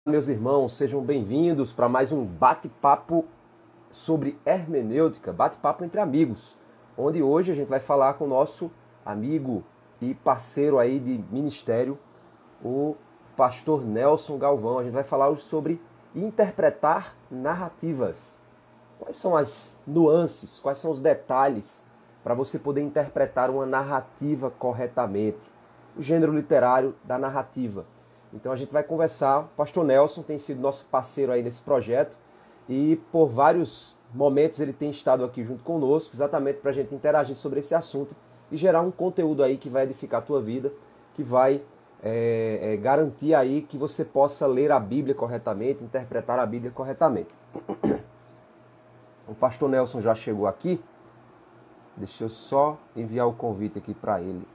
Meus irmãos, sejam bem-vindos para mais um bate-papo sobre hermenêutica, bate-papo entre amigos, onde hoje a gente vai falar com o nosso amigo e parceiro aí de ministério, o pastor Nelson Galvão. A gente vai falar hoje sobre interpretar narrativas. Quais são as nuances, quais são os detalhes para você poder interpretar uma narrativa corretamente? O gênero literário da narrativa. Então a gente vai conversar. O pastor Nelson tem sido nosso parceiro aí nesse projeto e por vários momentos ele tem estado aqui junto conosco, exatamente para a gente interagir sobre esse assunto e gerar um conteúdo aí que vai edificar a tua vida, que vai garantir aí que você possa ler a Bíblia corretamente, interpretar a Bíblia corretamente. O pastor Nelson já chegou aqui. Deixa eu só enviar o convite aqui para ele.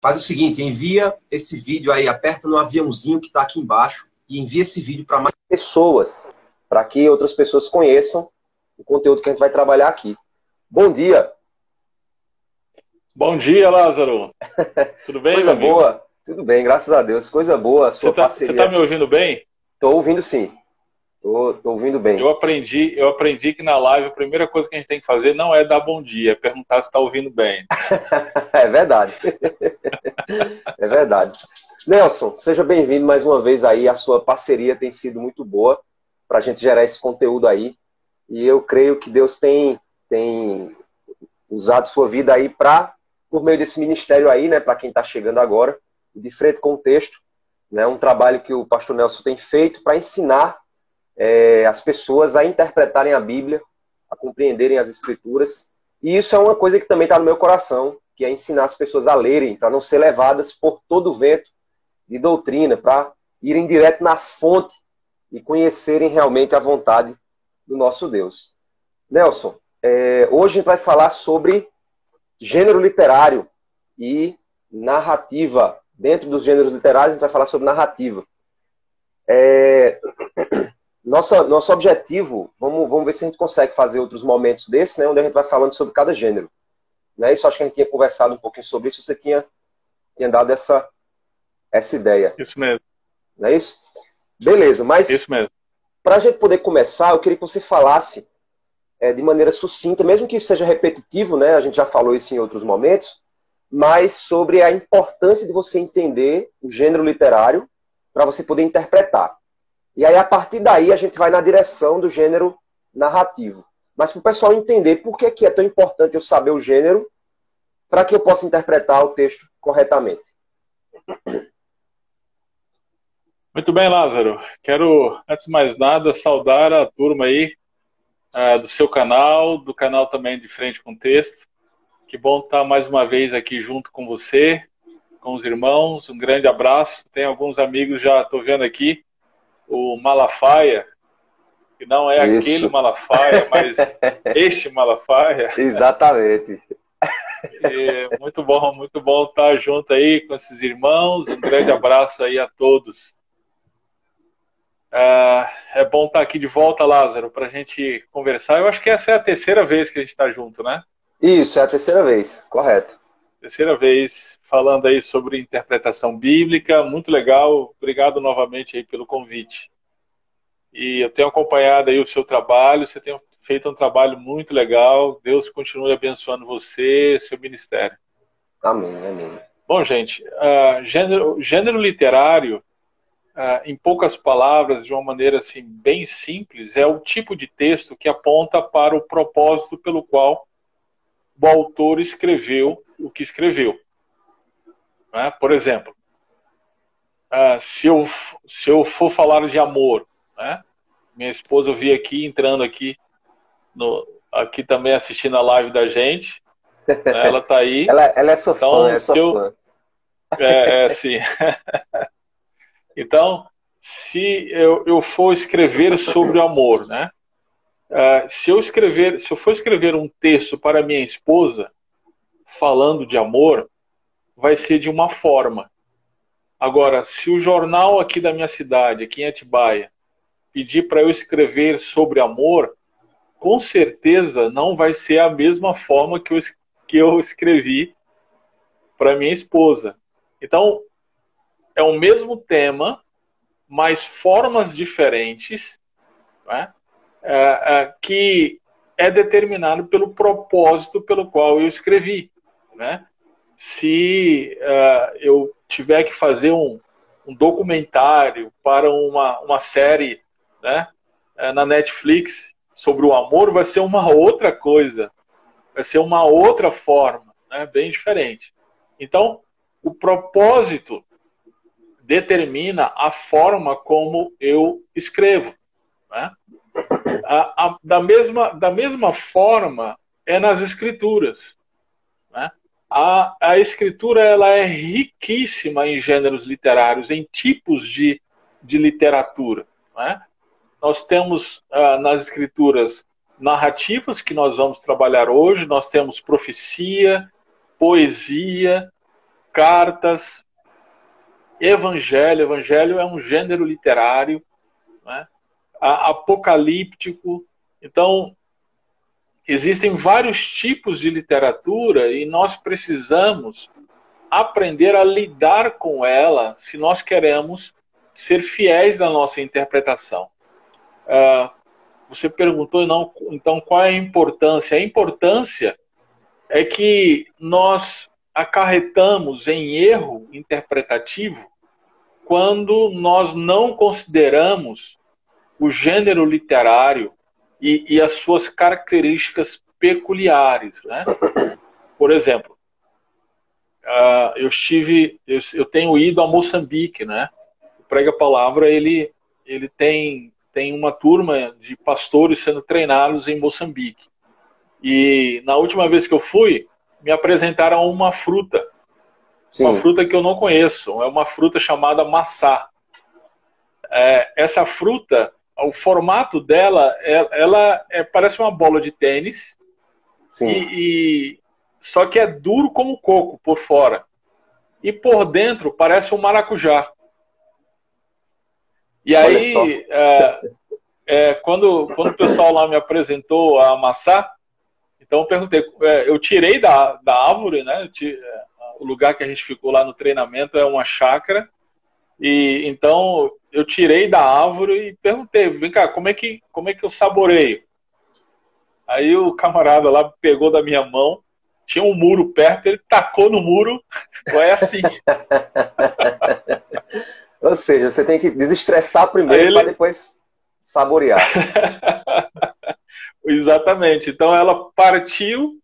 Faz o seguinte, envia esse vídeo aí, aperta no aviãozinho que está aqui embaixo e envia esse vídeo para mais pessoas, para que outras pessoas conheçam o conteúdo que a gente vai trabalhar aqui. Bom dia! Bom dia, Lázaro! Tudo bem, Coisa meu amigo? boa, tudo bem, graças a Deus. Coisa boa, a sua parceria. Você tá me ouvindo bem? Estou ouvindo sim, estou ouvindo bem. Eu aprendi que na live a primeira coisa que a gente tem que fazer não é dar bom dia, é perguntar se está ouvindo bem. É verdade. É verdade. Nelson, seja bem-vindo mais uma vez aí. A sua parceria tem sido muito boa para a gente gerar esse conteúdo aí. E eu creio que Deus tem usado sua vida aí por meio desse ministério aí, né, para quem está chegando agora, de frente com o texto, né, um trabalho que o pastor Nelson tem feito para ensinar as pessoas a interpretarem a Bíblia, a compreenderem as Escrituras. E isso é uma coisa que também está no meu coração, que é ensinar as pessoas a lerem, para não ser levadas por todo o vento de doutrina, para irem direto na fonte e conhecerem realmente a vontade do nosso Deus. Nelson, hoje a gente vai falar sobre gênero literário e narrativa. Dentro dos gêneros literários, a gente vai falar sobre narrativa. Nosso objetivo, vamos ver se a gente consegue fazer outros momentos desses, né, onde a gente vai falando sobre cada gênero. Né? Isso acho que a gente tinha conversado um pouquinho sobre isso, você tinha dado essa ideia. Isso mesmo. Não é isso? Beleza, mas isso mesmo. Para a gente poder começar, eu queria que você falasse de maneira sucinta, mesmo que seja repetitivo, né? A gente já falou isso em outros momentos, mas sobre a importância de você entender o gênero literário para você poder interpretar. E aí, a partir daí, a gente vai na direção do gênero narrativo. Mas para o pessoal entender por que é tão importante eu saber o gênero para que eu possa interpretar o texto corretamente. Muito bem, Lázaro. Quero, antes de mais nada, saudar a turma aí do seu canal, do canal também de Frente com Texto. Que bom estar mais uma vez aqui junto com você, com os irmãos. Um grande abraço. Tem alguns amigos, já estou vendo aqui, o Malafaia, que não é Isso. Aquele Malafaia, mas este Malafaia. Exatamente. E muito bom estar junto aí com esses irmãos. Um grande abraço aí a todos. É bom estar aqui de volta, Lázaro, para a gente conversar. Eu acho que essa é a terceira vez que a gente está junto, né? Isso, é a terceira vez, correto. Terceira vez falando aí sobre interpretação bíblica, muito legal. Obrigado novamente aí pelo convite. E eu tenho acompanhado aí o seu trabalho, você tem feito um trabalho muito legal. Deus continue abençoando você, seu ministério. Amém, amém. Bom, gente, gênero literário, em poucas palavras, de uma maneira assim bem simples, é o tipo de texto que aponta para o propósito pelo qual o autor escreveu o que escreveu. Né? Por exemplo, se eu for falar de amor, né? Minha esposa eu vi aqui, entrando aqui, aqui também assistindo a live da gente, né? Ela está aí. ela é sua então, fã, é sua fã. Sim. Então, se eu for escrever sobre o amor, né? Se eu for escrever um texto para minha esposa, falando de amor, vai ser de uma forma. Agora, se o jornal aqui da minha cidade, aqui em Atibaia, pedir para eu escrever sobre amor, com certeza não vai ser a mesma forma que eu escrevi para minha esposa. Então, é o mesmo tema, mas formas diferentes, né? Que é determinado pelo propósito pelo qual eu escrevi, né? Se eu tiver que fazer um documentário para uma série, né, na Netflix sobre o amor, vai ser uma outra coisa, vai ser uma outra forma, né, bem diferente. Então, o propósito determina a forma como eu escrevo, né? Da mesma forma é nas escrituras, né? A escritura ela é riquíssima em gêneros literários, em tipos de literatura, né? Nós temos nas escrituras narrativas, que nós vamos trabalhar hoje, nós temos profecia, poesia, cartas, evangelho. Evangelho é um gênero literário, né? Apocalíptico. Então, existem vários tipos de literatura e nós precisamos aprender a lidar com ela se nós queremos ser fiéis na nossa interpretação. Você perguntou, então, qual é a importância? A importância é que nós acarretamos em erro interpretativo quando nós não consideramos o gênero literário e as suas características peculiares, né? Por exemplo, eu tenho ido a Moçambique, né? O Prega Palavra ele tem uma turma de pastores sendo treinados em Moçambique. E na última vez que eu fui, me apresentaram uma fruta. Sim. Uma fruta que eu não conheço. É uma fruta chamada maçã. Essa fruta, o formato dela, ela parece uma bola de tênis. Sim. Só que é duro como coco por fora. E por dentro parece um maracujá. E aí, quando o pessoal lá me apresentou a maçã, então eu perguntei, eu tirei da árvore, né? O lugar que a gente ficou lá no treinamento é uma chácara, e então eu tirei da árvore e perguntei, vem cá, como é que eu saboreio? Aí o camarada lá pegou da minha mão, tinha um muro perto, ele tacou no muro, é assim. Ou seja, você tem que desestressar primeiro para depois saborear. Exatamente. Então ela partiu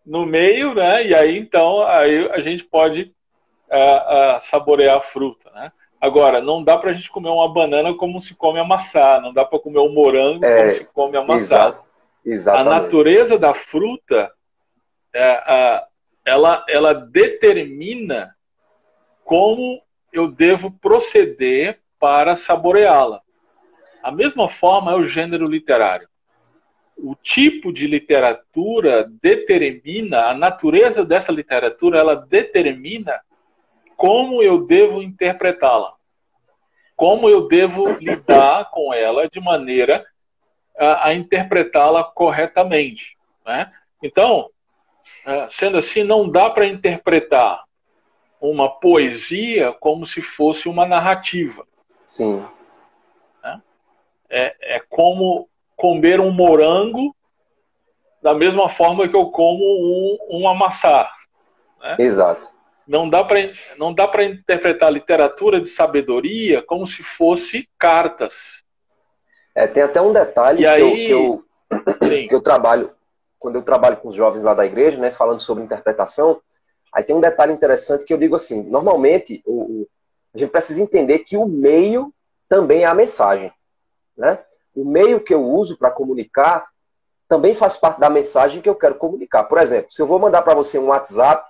no meio, né? E aí então a gente pode saborear a fruta, né? Agora, não dá para a gente comer uma banana como se come a maçã, não dá para comer um morango como se come a maçã. Exatamente. A natureza da fruta, ela determina como eu devo proceder para saboreá-la. A mesma forma é o gênero literário. O tipo de literatura determina, a natureza dessa literatura, ela determina como eu devo interpretá-la. Como eu devo lidar com ela de maneira a interpretá-la corretamente, né? Então, sendo assim, não dá para interpretar uma poesia como se fosse uma narrativa. Sim. Né? É como comer um morango da mesma forma que eu como uma maçã. Né? Exato. Não dá para interpretar literatura de sabedoria como se fosse cartas. Tem até um detalhe que eu trabalho, quando eu trabalho com os jovens lá da igreja, né, falando sobre interpretação, aí tem um detalhe interessante que eu digo assim, normalmente a gente precisa entender que o meio também é a mensagem, né? O meio que eu uso para comunicar também faz parte da mensagem que eu quero comunicar. Por exemplo, se eu vou mandar para você um WhatsApp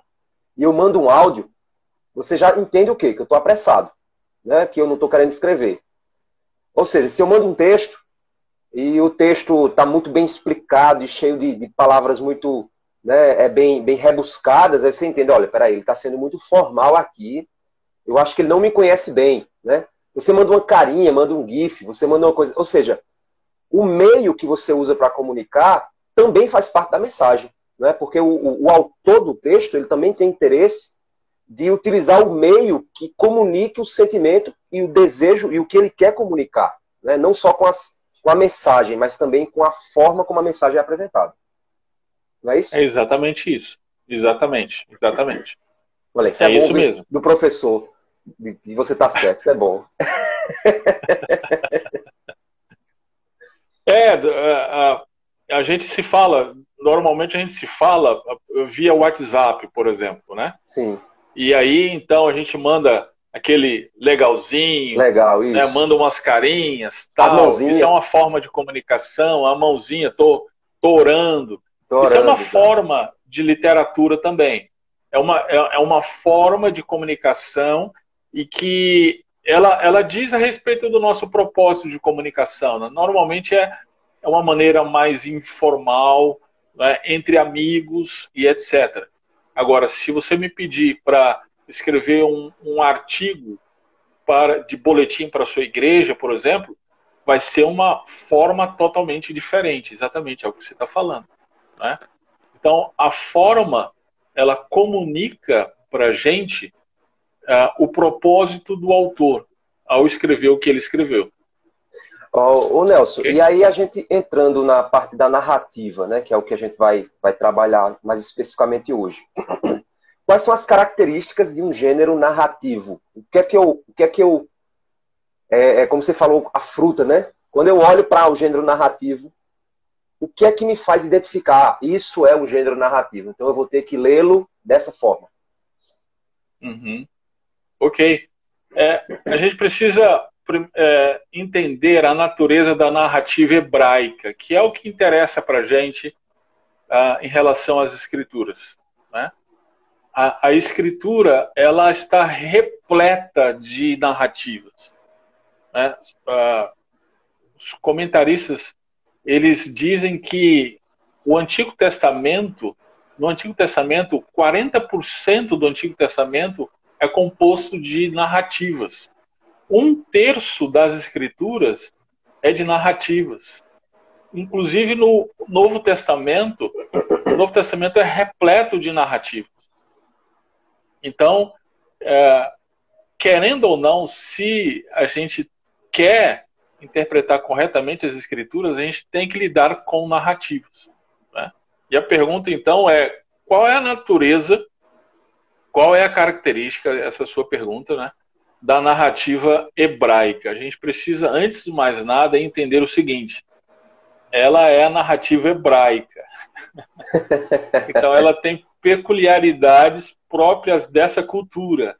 e eu mando um áudio, você já entende o quê? Que eu estou apressado, né? Que eu não estou querendo escrever. Ou seja, se eu mando um texto e o texto está muito bem explicado e cheio de palavras muito, né, bem rebuscadas, aí você entende, olha, peraí, ele está sendo muito formal aqui, eu acho que ele não me conhece bem, né? Você manda uma carinha, manda um gif, você manda uma coisa, ou seja, o meio que você usa para comunicar também faz parte da mensagem, né? Porque o autor do texto, ele também tem interesse de utilizar o meio que comunique o sentimento e o desejo e o que ele quer comunicar, né? Não só com a mensagem, mas também com a forma como a mensagem é apresentada. Não é isso? É exatamente isso. Exatamente. Olha, isso é bom isso mesmo. Do professor. E você tá certo, isso é bom. A gente se fala, normalmente a gente se fala via WhatsApp, por exemplo, né? Sim. E aí, então, a gente manda aquele legalzinho, legal, isso. Né? Manda umas carinhas, tal. Isso é uma forma de comunicação, a mãozinha, tô orando. Isso é uma forma de literatura também. É uma forma de comunicação e que ela diz a respeito do nosso propósito de comunicação. Né? Normalmente é uma maneira mais informal, né? Entre amigos e etc. Agora, se você me pedir para escrever um artigo de boletim para a sua igreja, por exemplo, vai ser uma forma totalmente diferente. Exatamente, é o que você está falando. Né? Então, a forma, ela comunica para a gente o propósito do autor ao escrever o que ele escreveu. Ô Nelson, okay. E aí a gente entrando na parte da narrativa, né, que é o que a gente vai trabalhar mais especificamente hoje. Quais são as características de um gênero narrativo? O que é que eu como você falou, a fruta, né? Quando eu olho para o gênero narrativo, o que é que me faz identificar? Isso é um gênero narrativo. Então eu vou ter que lê-lo dessa forma. Uhum. Ok. A gente precisa entender a natureza da narrativa hebraica, que é o que interessa para a gente em relação às escrituras. Né? A escritura, ela está repleta de narrativas. Né? Os comentaristas, eles dizem que no Antigo Testamento, 40% do Antigo Testamento é composto de narrativas. 1/3 das escrituras é de narrativas. Inclusive no Novo Testamento, é repleto de narrativas. Então, querendo ou não, se a gente quer interpretar corretamente as escrituras, a gente tem que lidar com narrativas. Né? E a pergunta, então, é qual é a natureza, qual é a característica, essa sua pergunta, né, da narrativa hebraica? A gente precisa, antes de mais nada, entender o seguinte: ela é a narrativa hebraica. Então, ela tem peculiaridades próprias dessa cultura.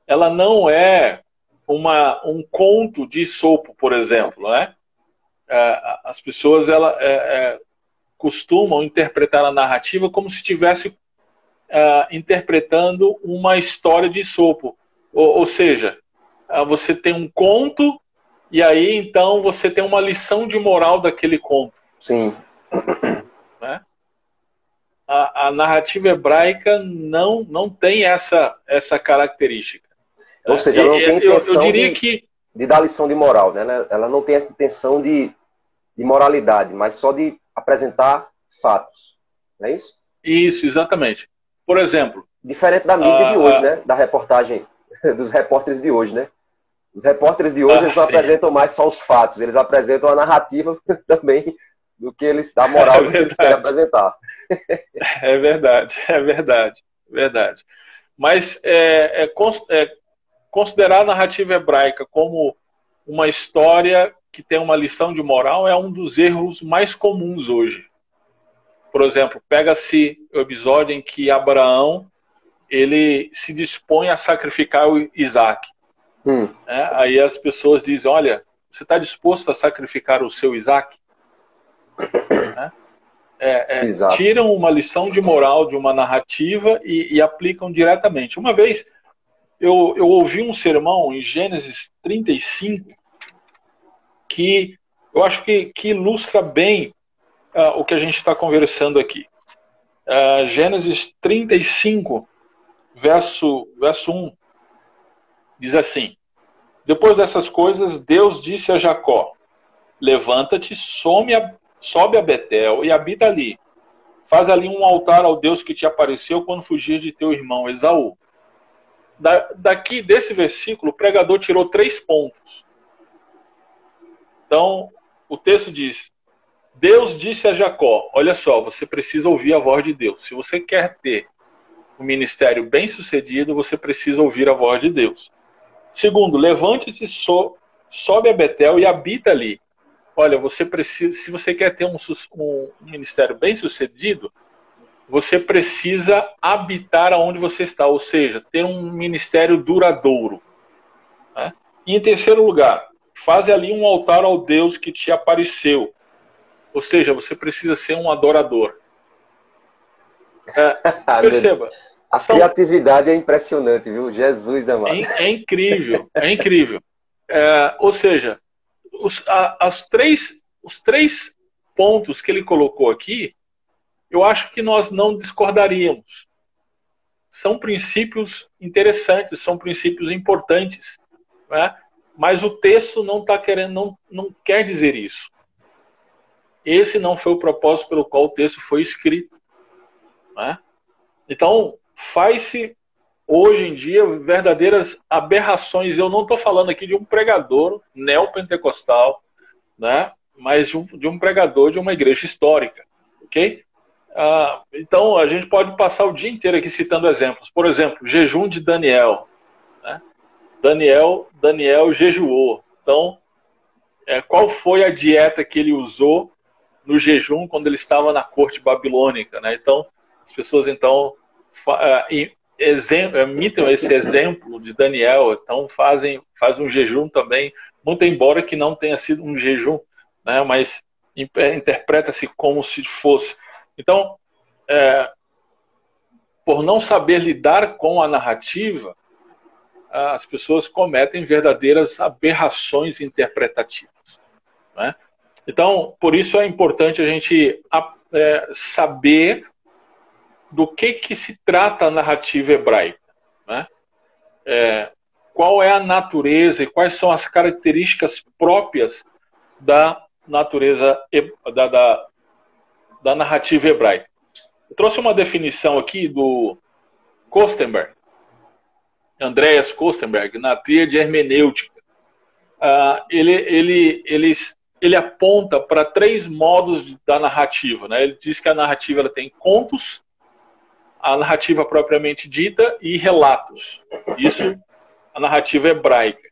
Ela não é um conto de Esopo, por exemplo. Né? As pessoas costumam interpretar a narrativa como se estivesse interpretando uma história de Esopo. Ou seja, você tem um conto e aí então você tem uma lição de moral daquele conto. Sim. Né? A narrativa hebraica não tem essa característica. Ou seja, ela não tem intenção de dar lição de moral. Né? Ela não tem essa intenção de moralidade, mas só de apresentar fatos. Não é isso? Isso, exatamente. Por exemplo... Diferente da mídia de hoje, né? Da reportagem, dos repórteres de hoje, né? Os repórteres de hoje eles não apresentam mais só os fatos, eles apresentam a narrativa também do que da moral do que eles querem apresentar. É verdade. Mas considerar a narrativa hebraica como uma história que tem uma lição de moral é um dos erros mais comuns hoje. Por exemplo, pega-se o episódio em que Abraão ele se dispõe a sacrificar o Isaac. Aí as pessoas dizem: olha, você está disposto a sacrificar o seu Isaac? Tiram uma lição de moral de uma narrativa e aplicam diretamente. Uma vez eu ouvi um sermão em Gênesis 35 que eu acho que ilustra bem o que a gente está conversando aqui. Gênesis 35, verso 1, diz assim: depois dessas coisas, Deus disse a Jacó: levanta-te, sobe a Betel e habita ali. Faz ali um altar ao Deus que te apareceu quando fugias de teu irmão Esaú. Daqui, desse versículo, o pregador tirou 3 pontos. Então, o texto diz: Deus disse a Jacó, olha só, você precisa ouvir a voz de Deus. Se você quer ter um ministério bem sucedido, você precisa ouvir a voz de Deus. Segundo, levante-se, sobe a Betel e habita ali. Olha, você precisa, se você quer ter um ministério bem sucedido, você precisa habitar aonde você está, ou seja, ter um ministério duradouro. Né? E em terceiro lugar, faze ali um altar ao Deus que te apareceu. Ou seja, você precisa ser um adorador. Perceba. A criatividade é impressionante, viu? Jesus amado. É incrível, é incrível. Ou seja, os 3 pontos que ele colocou aqui, eu acho que nós não discordaríamos. São princípios interessantes, são princípios importantes. Né? Mas o texto não está querendo, não quer dizer isso. Esse não foi o propósito pelo qual o texto foi escrito. Né? Então, faz-se hoje em dia verdadeiras aberrações. Eu não estou falando aqui de um pregador neopentecostal, né? Mas de um pregador de uma igreja histórica. Ok? Então, a gente pode passar o dia inteiro aqui citando exemplos. Por exemplo, jejum de Daniel. Né? Daniel jejuou. Então, qual foi a dieta que ele usou no jejum quando ele estava na corte babilônica? Né? Então, as pessoas então imitam esse exemplo de Daniel, então fazem um jejum também, muito embora que não tenha sido um jejum, né? Mas interpreta-se como se fosse. Então, por não saber lidar com a narrativa, as pessoas cometem verdadeiras aberrações interpretativas. Né? Então, por isso é importante a gente saber do que se trata a narrativa hebraica. Né? Qual é a natureza e quais são as características próprias da natureza da narrativa hebraica. Eu trouxe uma definição aqui do Kostenberg, Andreas Kostenberg, na tríade hermenêutica. Ele aponta para 3 modos da narrativa. Né? Ele diz que a narrativa ela tem contos, a narrativa propriamente dita e relatos. Isso, a narrativa hebraica.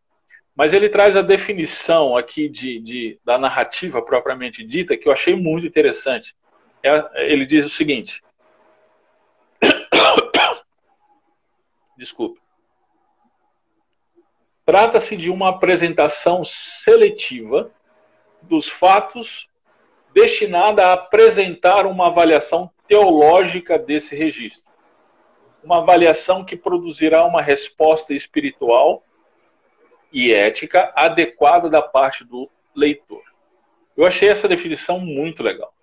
Mas ele traz a definição aqui da narrativa propriamente dita, que eu achei muito interessante. Ele diz o seguinte. Desculpe. Trata-se de uma apresentação seletiva dos fatos destinada a apresentar uma avaliação teológica desse registro. Uma avaliação que produzirá uma resposta espiritual e ética adequada da parte do leitor. Eu achei essa definição muito legal.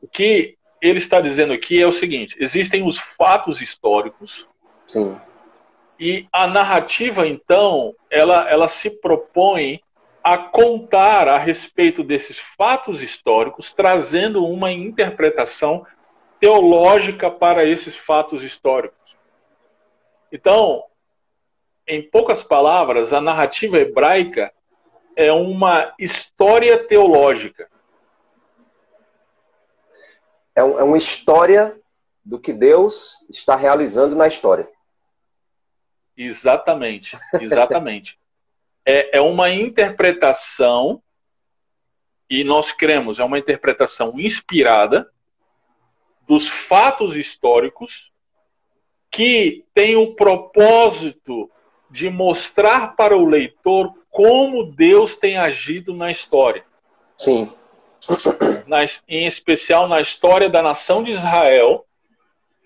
O que ele está dizendo aqui é o seguinte: existem os fatos históricos. Sim. E a narrativa, então, ela se propõe a contar a respeito desses fatos históricos, trazendo uma interpretação teológica para esses fatos históricos. Então, em poucas palavras, a narrativa hebraica é uma história teológica. É uma história do que Deus está realizando na história. Exatamente, exatamente. É uma interpretação, e nós cremos, é uma interpretação inspirada dos fatos históricos que tem o propósito de mostrar para o leitor como Deus tem agido na história. Sim. Em especial na história da nação de Israel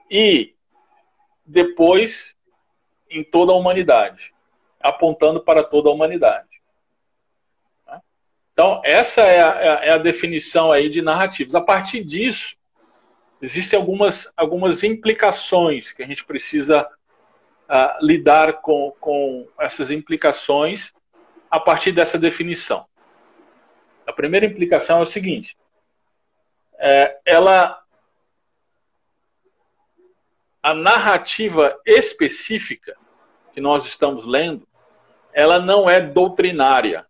e depois em toda a humanidade, apontando para toda a humanidade. Então, essa é a definição aí de narrativas. A partir disso, existem algumas implicações que a gente precisa lidar com essas implicações a partir dessa definição. A primeira implicação é o seguinte: a narrativa específica que nós estamos lendo, ela não é doutrinária.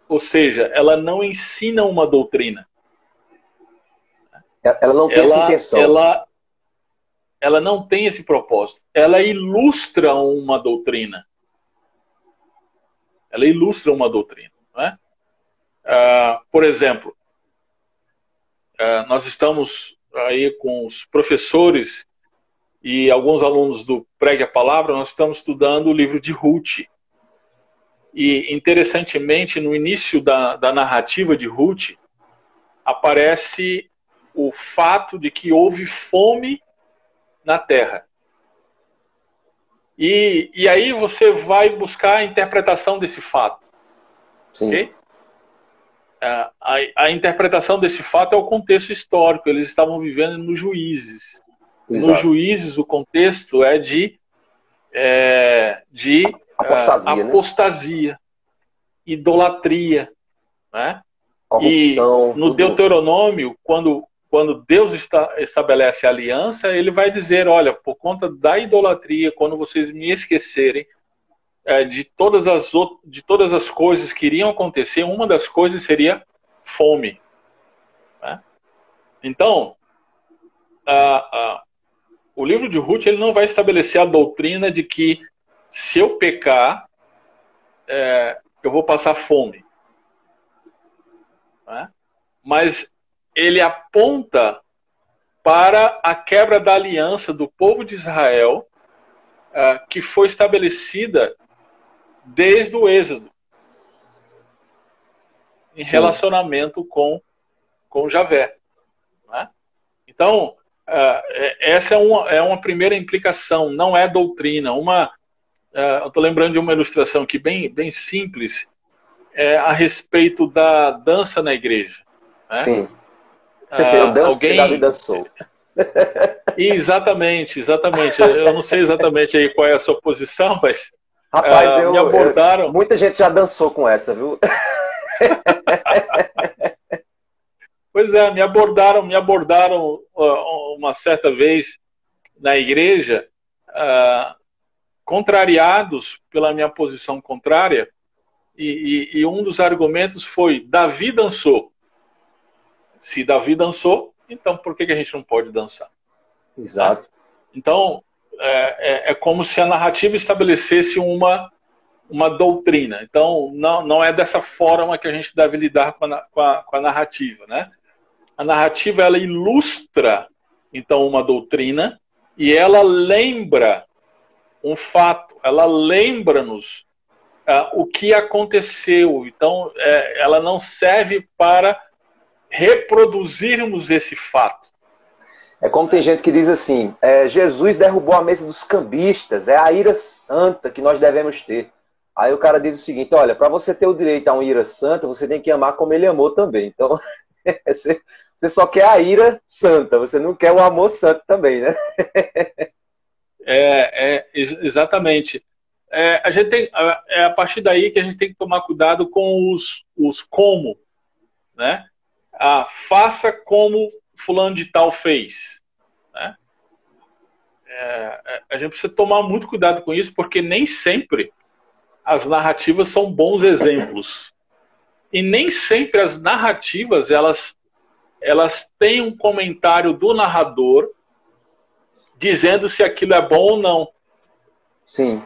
Ou seja, ela não ensina uma doutrina. Ela não tem essa intenção. Ela não tem esse propósito. Ela ilustra uma doutrina. Ela ilustra uma doutrina. Não é? Por exemplo, nós estamos aí com os professores e alguns alunos do Pregue a Palavra, nós estamos estudando o livro de Ruth. E, interessantemente, no início da narrativa de Ruth, aparece o fato de que houve fome na terra. E aí você vai buscar a interpretação desse fato. Sim. Okay? A interpretação desse fato é o contexto histórico. Eles estavam vivendo nos Juízes. Exato. Nos Juízes, o contexto é de apostasia, né? Idolatria. Né? Corrupção. E no Deuteronômio, quando Deus estabelece a aliança, ele vai dizer, olha, por conta da idolatria, quando vocês me esquecerem de todas as coisas que iriam acontecer, uma das coisas seria fome. Né? Então, o livro de Ruth ele não vai estabelecer a doutrina de que se eu pecar, eu vou passar fome. Né? Mas ele aponta para a quebra da aliança do povo de Israel, que foi estabelecida desde o Êxodo, em Sim. relacionamento com Javé. Né? Então, essa é uma primeira implicação, não é doutrina. Eu estou lembrando de uma ilustração aqui bem simples, a respeito da dança na igreja. Né? Sim. Eu danço porque Davi dançou. Exatamente. Eu não sei exatamente aí qual é a sua posição, mas rapaz, me abordaram. Muita gente já dançou com essa, viu? Pois é, me abordaram uma certa vez na igreja, contrariados pela minha posição contrária, e um dos argumentos foi: Davi dançou. Se Davi dançou, então por que a gente não pode dançar? Exato. Então, é como se a narrativa estabelecesse uma doutrina. Então, não é dessa forma que a gente deve lidar com a narrativa. Né? A narrativa, ela ilustra, então, uma doutrina, e ela lembra um fato, ela lembra-nos o que aconteceu. Então, ela não serve para reproduzirmos esse fato. É como tem gente que diz assim, Jesus derrubou a mesa dos cambistas, é a ira santa que nós devemos ter. Aí o cara diz o seguinte, olha, para você ter o direito a uma ira santa, você tem que amar como ele amou também. Então, você só quer a ira santa, você não quer o amor santo também, né? Exatamente. A gente tem, a partir daí que a gente tem que tomar cuidado com os como, né? Faça como fulano de tal fez. Né? A gente precisa tomar muito cuidado com isso, porque nem sempre as narrativas são bons exemplos. E nem sempre as narrativas elas têm um comentário do narrador dizendo se aquilo é bom ou não. Sim.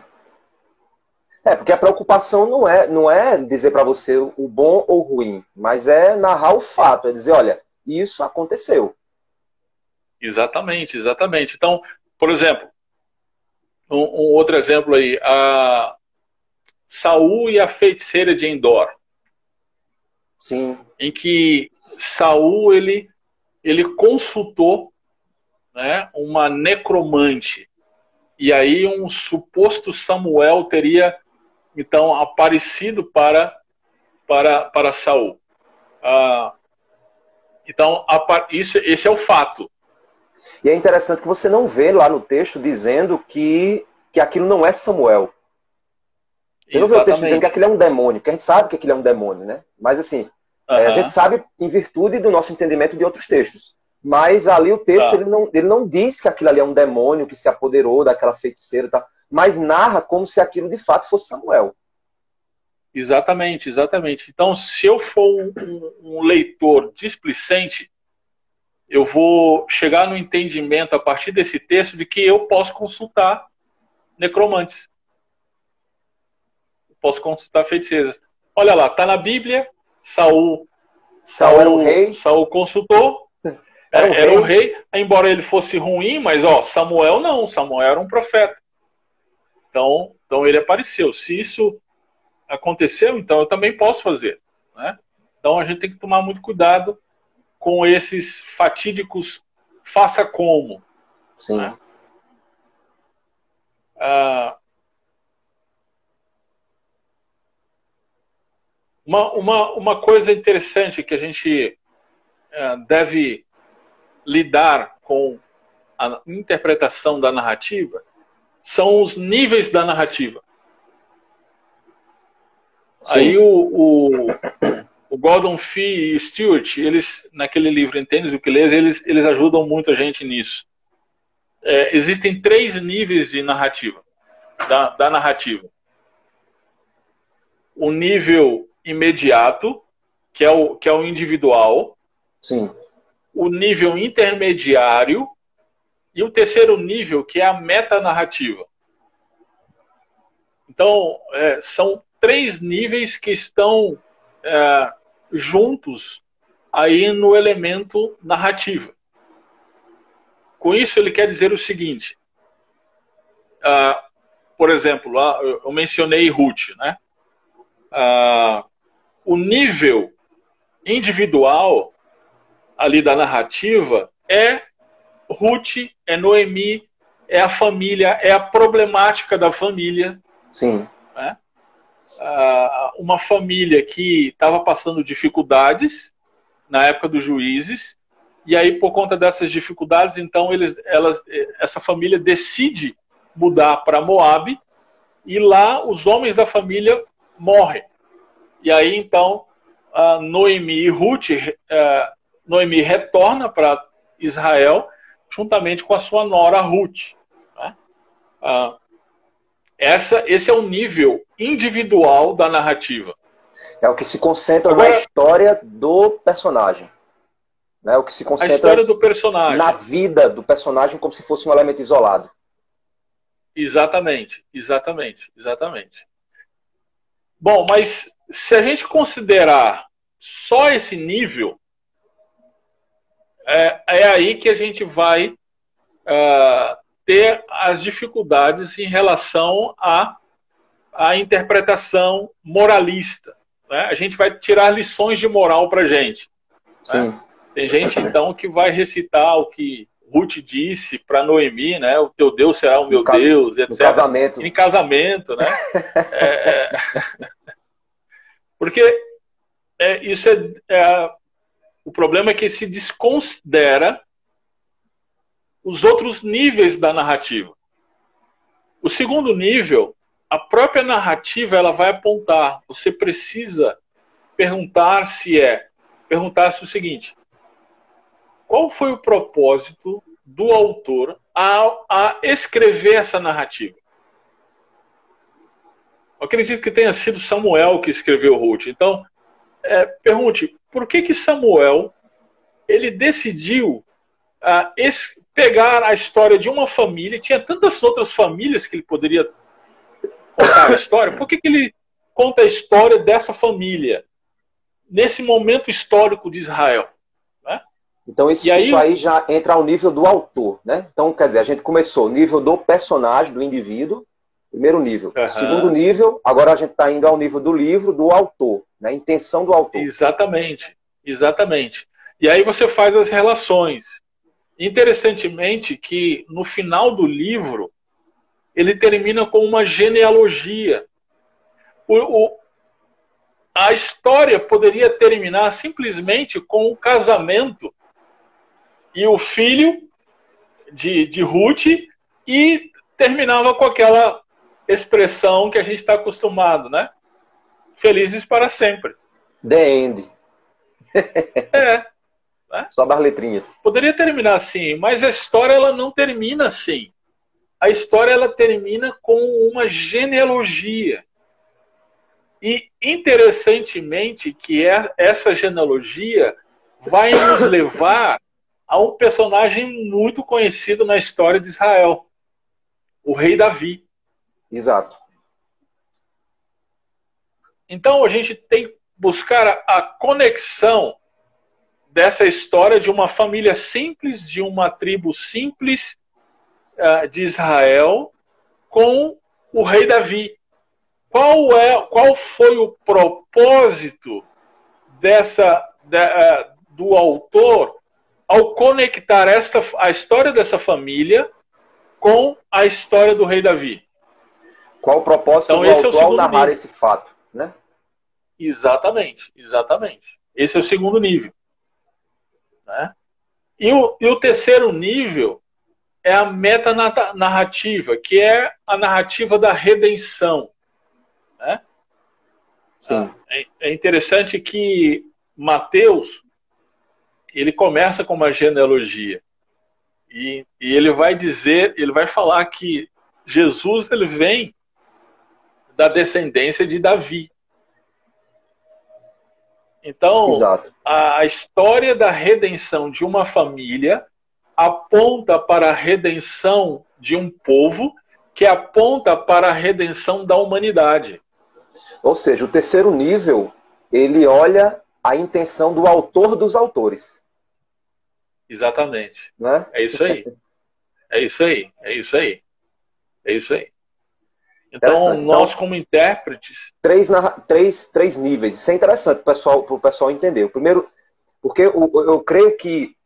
Porque a preocupação não é dizer para você o bom ou o ruim, mas é narrar o fato, é dizer, olha, isso aconteceu. Exatamente. Então, por exemplo, um outro exemplo aí, Saul e a feiticeira de Endor. Sim. Em que Saul ele consultou, né, uma necromante. E aí um suposto Samuel teria então aparecido para Saul. Então, esse é o fato. E é interessante que você não vê lá no texto dizendo que aquilo não é Samuel. Você não vê o texto dizendo que aquilo é um demônio, porque a gente sabe que aquilo é um demônio, né? Mas assim, a gente sabe em virtude do nosso entendimento de outros textos. Mas ali o texto, Tá. ele não diz que aquilo ali é um demônio que se apoderou daquela feiticeira, tá? Mas narra como se aquilo de fato fosse Samuel. Exatamente, exatamente. Então, se eu for um leitor displicente, eu vou chegar no entendimento a partir desse texto de que eu posso consultar necromantes. Eu posso consultar feiticeiras. Olha lá, está na Bíblia, Saul Saul era um rei. Saul consultou, era o rei, embora ele fosse ruim, mas Samuel não, Samuel era um profeta. Então ele apareceu. Se isso aconteceu, então eu também posso fazer, né? Então a gente tem que tomar muito cuidado com esses fatídicos faça como. Sim. Né? Uma coisa interessante que a gente deve lidar com a interpretação da narrativa são os níveis da narrativa. Sim. Aí o Gordon Fee e o Stewart, eles, naquele livro Entende o que lês, eles ajudam muito a gente nisso. Existem 3 níveis de narrativa, da narrativa. O nível imediato, que é o individual. Sim. O nível intermediário e o terceiro nível, que é a metanarrativa. Então, são 3 níveis que estão juntos aí no elemento narrativa. Com isso, ele quer dizer o seguinte. Por exemplo, eu mencionei Ruth, né? O nível individual ali da narrativa é Ruth, é Noemi, é a família, é a problemática da família. Sim. Né? Uma família que estava passando dificuldades na época dos juízes, e aí por conta dessas dificuldades, então essa família decide mudar para Moabe, e lá os homens da família morrem. E aí então Noemi e Ruth, Noemi retorna para Israel juntamente com a sua nora Ruth. Né? Esse é o nível individual da narrativa. É o que se concentra na história do personagem. Né? O que se concentra a história do personagem. Na vida do personagem como se fosse um elemento isolado. Exatamente, exatamente, exatamente. Bom, mas se a gente considerar só esse nível, é aí que a gente vai ter as dificuldades em relação à interpretação moralista. Né? A gente vai tirar lições de moral para a gente. Sim. Né? Tem gente, então, que vai recitar o que Ruth disse para Noemi, né? O teu Deus será o meu Deus, etc. No casamento. Em casamento, né? Porque isso o problema é que se desconsidera os outros níveis da narrativa. O segundo nível, a própria narrativa, ela vai apontar. Você precisa perguntar-se o seguinte: qual foi o propósito do autor a escrever essa narrativa? Eu acredito que tenha sido Samuel que escreveu Ruth. Então, pergunte, por que Samuel ele decidiu pegar a história de uma família? Tinha tantas outras famílias que ele poderia contar a história. Por que ele conta a história dessa família nesse momento histórico de Israel? Né? Então isso aí já entra ao nível do autor, né? Então, quer dizer, a gente começou no nível do personagem, do indivíduo, primeiro nível. Uhum. Segundo nível, agora a gente está indo ao nível do livro, do autor, né? A intenção do autor. Exatamente, exatamente. E aí você faz as relações. Interessantemente que no final do livro ele termina com uma genealogia. A história poderia terminar simplesmente com o casamento e o filho de Ruth, e terminava com aquela expressão que a gente está acostumado, né? Felizes para sempre. The end. né? Só as letrinhas. Poderia terminar assim, mas a história ela não termina assim. A história ela termina com uma genealogia. E interessantemente que essa genealogia vai nos levar a um personagem muito conhecido na história de Israel, o rei Davi. Exato. Então a gente tem que buscar a conexão dessa história de uma família simples, de uma tribo simples de Israel, com o rei Davi. Qual foi o propósito do autor ao conectar a história dessa família com a história do rei Davi? Qual o propósito do autor ao narrar esse fato, né? Exatamente, exatamente. Esse é o segundo nível, né? E o terceiro nível é a metanarrativa, que é a narrativa da redenção, né? Sim. É interessante que Mateus ele começa com uma genealogia e ele vai dizer, ele vai falar que Jesus ele vem da descendência de Davi. Então, exato, a história da redenção de uma família aponta para a redenção de um povo, que aponta para a redenção da humanidade. Ou seja, o terceiro nível, ele olha a intenção do autor dos autores. Exatamente. Né? É isso aí. É isso aí. É isso aí. É isso aí. Então, nós como intérpretes... Três níveis. Isso é interessante para o pessoal entender. O primeiro, porque eu creio que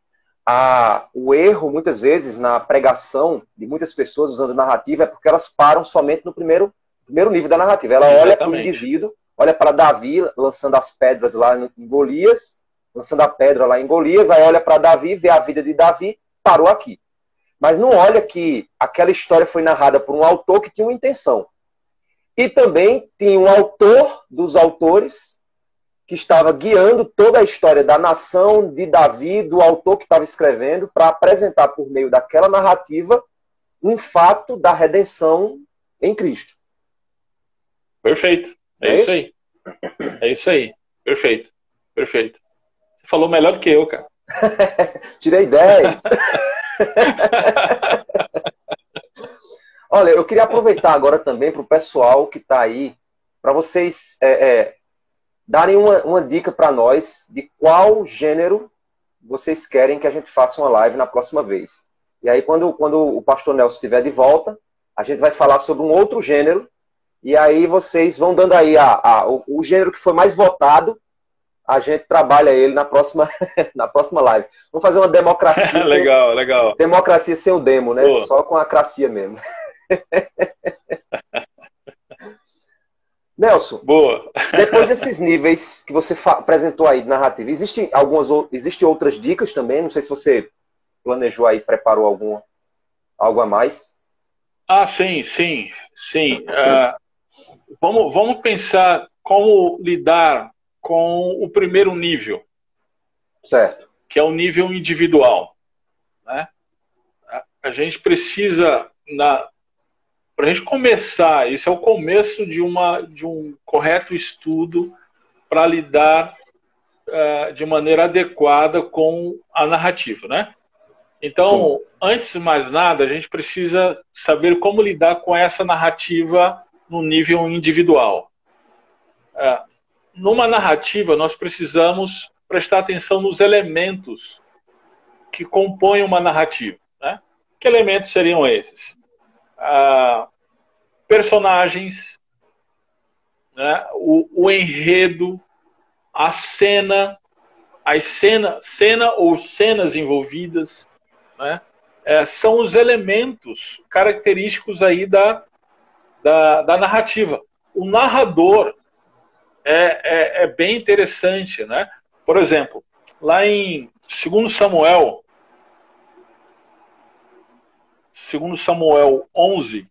o erro, muitas vezes, na pregação de muitas pessoas usando narrativa é porque elas param somente no primeiro nível da narrativa. Ela olha para o indivíduo, olha para Davi lançando as pedras lá em Golias, lançando a pedra lá em Golias, aí olha para Davi, vê a vida de Davi, parou aqui. Mas não olha que aquela história foi narrada por um autor que tinha uma intenção. E também tinha um autor dos autores que estava guiando toda a história da nação de Davi, do autor que estava escrevendo, para apresentar por meio daquela narrativa um fato da redenção em Cristo. Perfeito. É isso aí. É isso aí. Perfeito. Perfeito. Você falou melhor do que eu, cara. Tirei 10. Olha, eu queria aproveitar agora também para o pessoal que está aí, para vocês darem uma dica para nós de qual gênero vocês querem que a gente faça uma live na próxima vez. E aí, quando o pastor Nelson estiver de volta, a gente vai falar sobre um outro gênero, e aí vocês vão dando aí o gênero que foi mais votado, a gente trabalha ele na próxima live. Vamos fazer uma democracia. Legal. Democracia sem o demo, né? Boa. Só com a cracia mesmo. Nelson, boa. Depois desses níveis que você apresentou aí de narrativa, existem outras dicas também? Não sei se você planejou aí, preparou algo a mais. Sim. Vamos pensar como lidar com o primeiro nível. Certo. Que é o nível individual. Né? A gente precisa, para a gente começar, esse é o começo de um correto estudo para lidar de maneira adequada com a narrativa, né? Então, antes de mais nada, a gente precisa saber como lidar com essa narrativa no nível individual. Numa narrativa, nós precisamos prestar atenção nos elementos que compõem uma narrativa. Né? Que elementos seriam esses? Personagens, né? o enredo, a cena, cena ou cenas envolvidas, né? São os elementos característicos aí da narrativa. O narrador é bem interessante, né? Por exemplo, lá em 2 Samuel 11,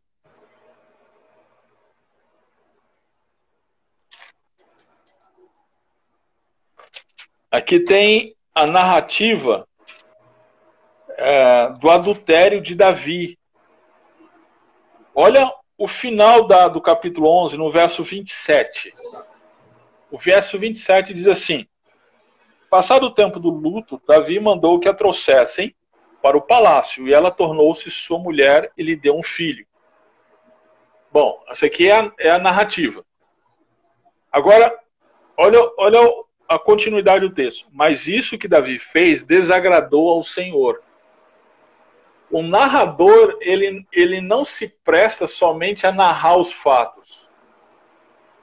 aqui tem a narrativa do adultério de Davi. Olha o final do capítulo 11, no verso 27. O verso 27 diz assim: passado o tempo do luto, Davi mandou que a trouxessem para o palácio, e ela tornou-se sua mulher e lhe deu um filho. Bom, essa aqui é a narrativa. Agora, olha a continuidade do texto. Mas isso que Davi fez desagradou ao Senhor. O narrador, ele não se presta somente a narrar os fatos.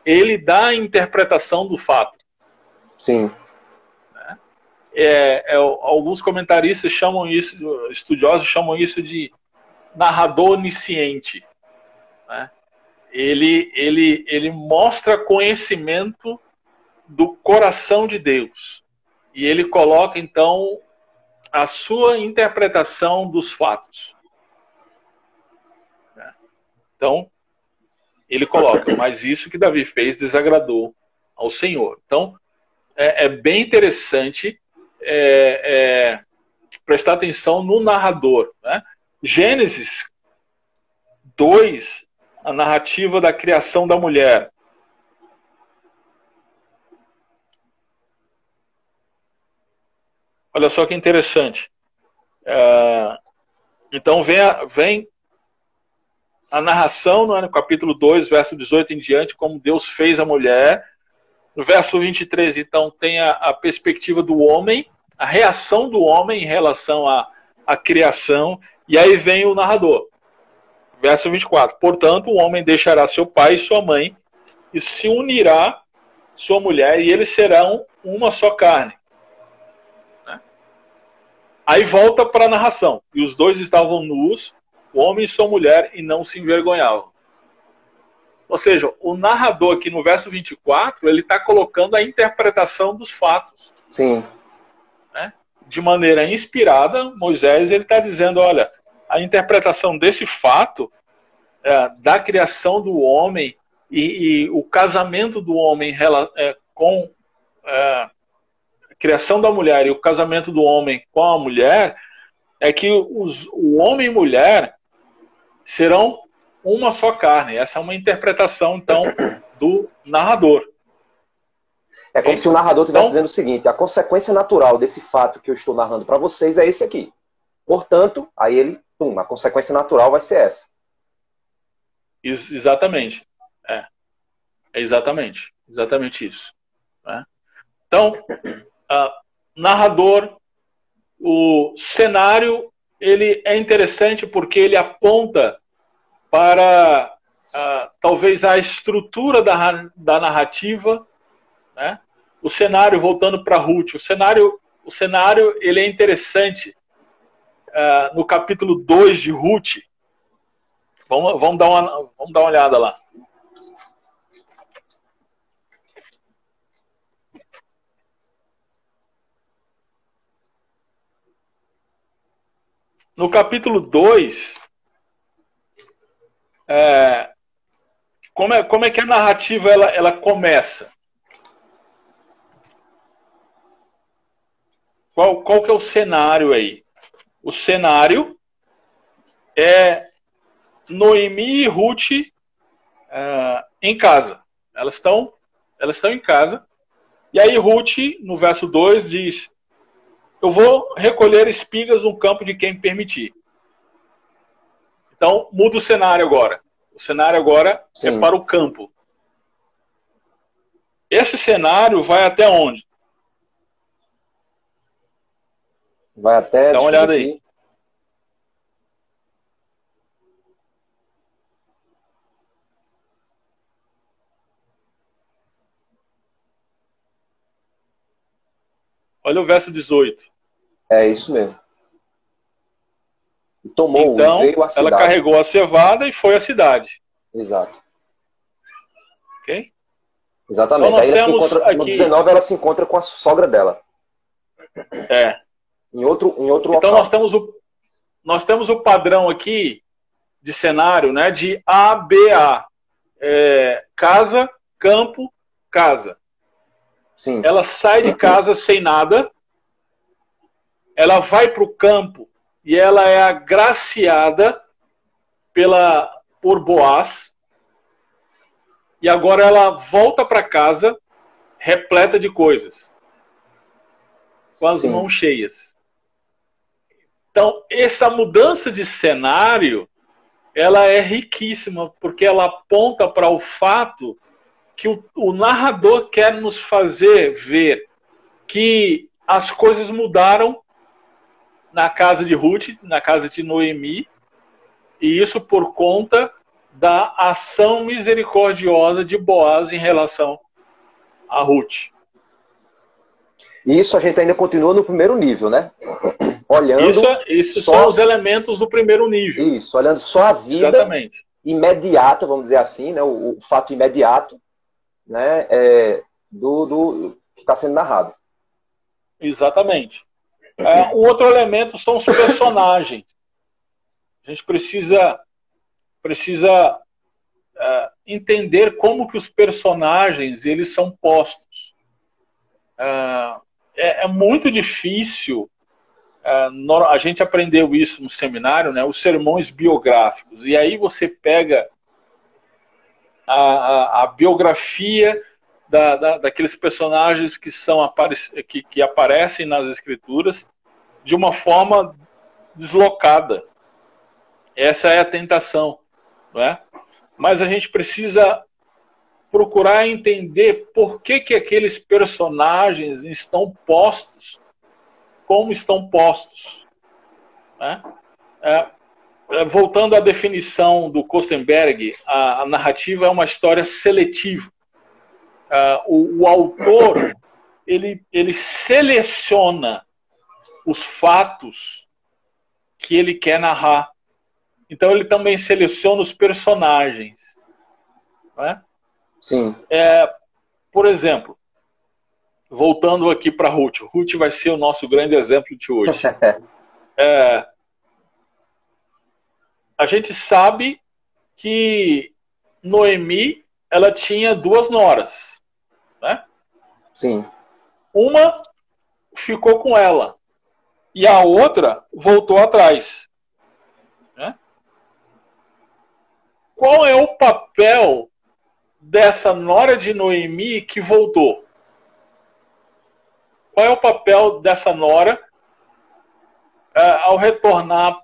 Ele dá a interpretação do fato. Sim. Alguns comentaristas chamam isso, estudiosos chamam isso de narrador onisciente. Né? Ele mostra conhecimento do coração de Deus. E ele coloca, então, a sua interpretação dos fatos. Então, ele coloca, mas isso que Davi fez desagradou ao Senhor. Então, é bem interessante prestar atenção no narrador. Né? Gênesis 2, a narrativa da criação da mulher. Olha só que interessante. Então vem a narração no capítulo 2, verso 18 em diante, como Deus fez a mulher. No verso 23, então, tem a perspectiva do homem, a reação do homem em relação à criação, e aí vem o narrador. Verso 24. Portanto, o homem deixará seu pai e sua mãe, e se unirá à sua mulher, e eles serão uma só carne. Aí volta para a narração. E os dois estavam nus, o homem e sua mulher, e não se envergonhavam. Ou seja, o narrador aqui no verso 24, ele está colocando a interpretação dos fatos. Sim. Né? De maneira inspirada, Moisés ele está dizendo, olha, a interpretação desse fato, da criação do homem e o casamento do homem com a criação da mulher e o casamento do homem com a mulher, é que o homem e mulher serão uma só carne. Essa é uma interpretação, então, do narrador. É como se o narrador estivesse dizendo o seguinte: a consequência natural desse fato que eu estou narrando para vocês é esse aqui. Portanto, aí a consequência natural vai ser essa. Exatamente. É exatamente isso. Né? Então, narrador, o cenário, ele é interessante porque ele aponta para talvez a estrutura da narrativa, né? O cenário, voltando para Ruth, o cenário ele é interessante no capítulo 2 de Ruth. Vamos dar uma olhada lá. No capítulo 2, como é que a narrativa ela começa? Qual que é o cenário aí? O cenário é Noemi e Ruth em casa. Elas estão em casa. E aí Ruth, no verso 2, diz: eu vou recolher espigas no campo de quem me permitir. Então, muda o cenário agora. O cenário agora é para o campo. Esse cenário vai até onde? Vai até... Dá uma olhada aí. Olha o verso 18. É isso mesmo. E tomou, então, veio a cidade. Ela carregou a cevada e foi à cidade. Exato. Ok? Exatamente. Então, aí ela se encontra, aqui... no 19 ela se encontra com a sogra dela. Em outro então local. nós temos o padrão aqui de cenário, né, de ABA. Casa, campo, casa. Sim. Ela sai de casa sem nada, ela vai para o campo e ela é agraciada por Boaz, e agora ela volta para casa repleta de coisas, com as mãos cheias. Então, essa mudança de cenário, ela é riquíssima, porque ela aponta para o fato que o narrador quer nos fazer ver que as coisas mudaram na casa de Ruth, na casa de Noemi, e isso por conta da ação misericordiosa de Boaz em relação a Ruth. E isso a gente ainda continua no primeiro nível, né? Olhando isso são os elementos do primeiro nível. Isso, olhando só a vida imediata, vamos dizer assim, né? O fato imediato, né? Do que está sendo narrado. Exatamente. Um outro elemento são os personagens. A gente precisa entender como que os personagens eles são postos. É muito difícil. A gente aprendeu isso no seminário, né? Os sermões biográficos. E aí você pega a biografia daqueles personagens que aparecem nas escrituras de uma forma deslocada. Essa é a tentação, não é? Mas a gente precisa procurar entender por que aqueles personagens estão postos como estão postos, né? Voltando à definição do Kostenberg, a narrativa é uma história seletiva. O autor ele seleciona os fatos que ele quer narrar. Então ele também seleciona os personagens, né? Sim. Por exemplo, voltando aqui para Ruth. Ruth vai ser o nosso grande exemplo de hoje. A gente sabe que Noemi ela tinha 2 noras, né? Sim. Uma ficou com ela e a outra voltou atrás, né? Qual é o papel dessa nora de Noemi que voltou? Qual é o papel dessa nora ao retornar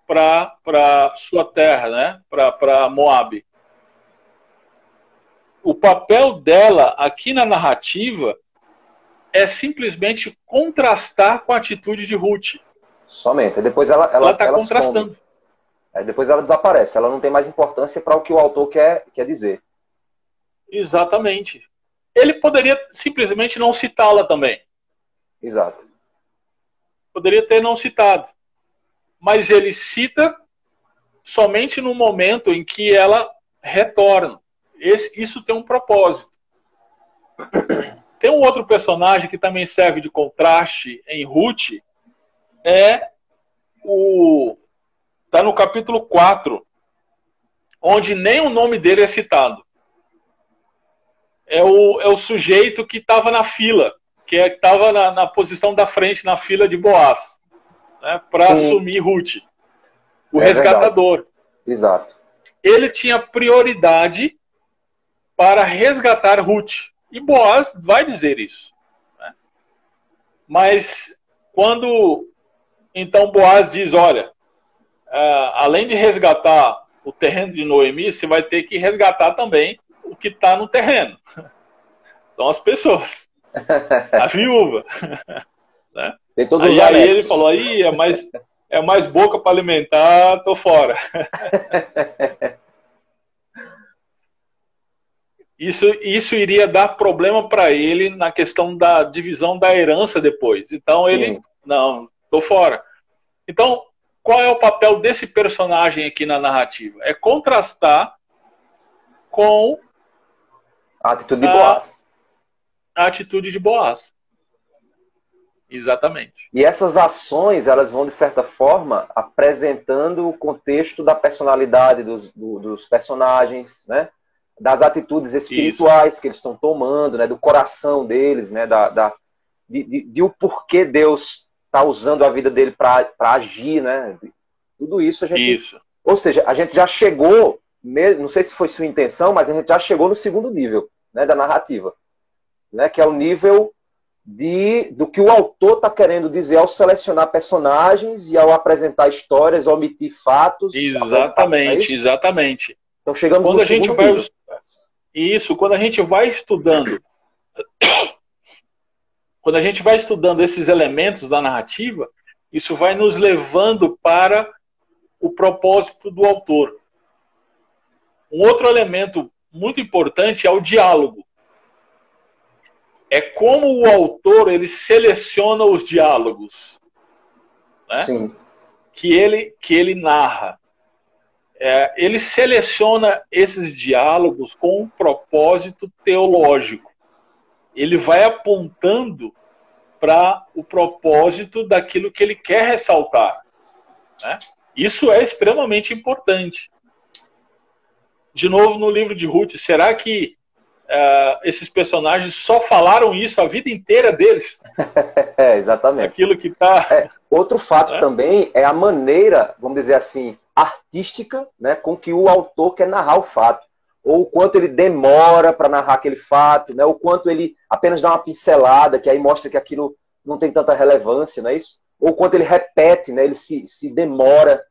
para sua terra, né? Para Moabe? O papel dela aqui na narrativa é simplesmente contrastar com a atitude de Ruth. Somente. Depois ela está contrastando. Depois ela desaparece. Ela não tem mais importância para o que o autor quer dizer. Exatamente. Ele poderia simplesmente não citá-la também. Exato. Poderia ter não citado. Mas ele cita somente no momento em que ela retorna. Isso tem um propósito. Tem um outro personagem que também serve de contraste em Ruth. Está no capítulo 4, onde nem o nome dele é citado. É o sujeito que estava na fila, que estava na posição da frente, na fila de Boaz, né, para assumir Ruth. O resgatador. Verdade. Exato. Ele tinha prioridade para resgatar Ruth. E Boaz vai dizer isso, né? Mas quando então Boaz diz, olha, além de resgatar o terreno de Noemi, você vai ter que resgatar também o que está no terreno. São as pessoas. A viúva. Né? Tem todos os aí ele falou, aí é mais boca para alimentar, tô fora. Isso iria dar problema para ele na questão da divisão da herança depois. Então ele, não, tô fora. Então, qual é o papel desse personagem aqui na narrativa? É contrastar com a atitude de Boaz. A atitude de Boaz. Exatamente. E essas ações, elas vão, de certa forma, apresentando o contexto da personalidade dos personagens, né? Das atitudes espirituais que eles estão tomando, né? Do coração deles, né? De o porquê Deus está usando a vida dele para agir, né? Tudo isso a gente... Isso. Ou seja, a gente já chegou, não sei se foi sua intenção, mas a gente já chegou no segundo nível, né, da narrativa, né, que é o nível do que o autor está querendo dizer ao selecionar personagens e ao apresentar histórias, omitir fatos. Exatamente, exatamente. Então chegamos quando no a gente segundo vai nível. Isso, quando a gente vai estudando esses elementos da narrativa, isso vai nos levando para o propósito do autor. Um outro elemento muito importante é o diálogo. É como o autor ele seleciona os diálogos, né? Sim. que ele narra. Ele seleciona esses diálogos com um propósito teológico. Ele vai apontando para o propósito daquilo que ele quer ressaltar, né? Isso é extremamente importante. De novo, no livro de Ruth, será que esses personagens só falaram isso a vida inteira deles? Exatamente. Aquilo que está... Outro fato também é a maneira, vamos dizer assim, artística, né, com que o autor quer narrar o fato. Ou o quanto ele demora para narrar aquele fato, né, o quanto ele apenas dá uma pincelada, que aí mostra que aquilo não tem tanta relevância, não é isso? Ou o quanto ele repete, né, ele se demora,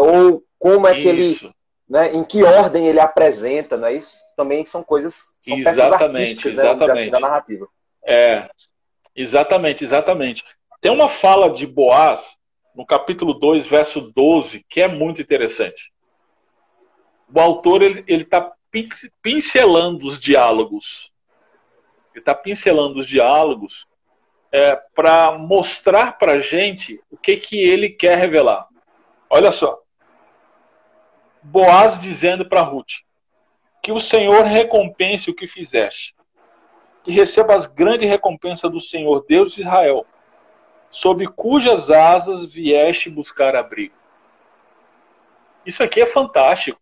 ou como é que ele... Né, em que ordem ele apresenta, não é isso? Também são coisas, são peças artísticas, né, assim, da narrativa. Exatamente. Tem uma fala de Boaz, no capítulo 2, verso 12, que é muito interessante. O autor ele está pincelando os diálogos. Ele está pincelando os diálogos para mostrar para a gente o que ele quer revelar. Olha só. Boaz dizendo para Ruth: que o Senhor recompense o que fizeste, que recebas grande recompensa do Senhor, Deus de Israel, sob cujas asas vieste buscar abrigo. Isso aqui é fantástico.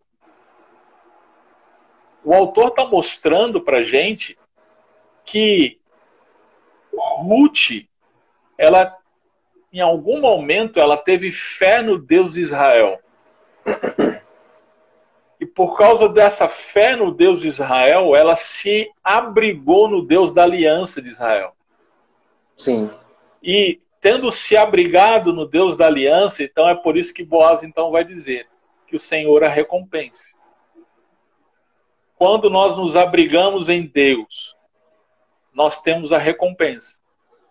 O autor está mostrando para a gente que Ruth, ela, em algum momento, ela teve fé no Deus de Israel. E por causa dessa fé no Deus de Israel, ela se abrigou no Deus da aliança de Israel. Sim. E tendo se abrigado no Deus da aliança, então é por isso que Boaz então vai dizer que o Senhor a recompense. Quando nós nos abrigamos em Deus, nós temos a recompensa.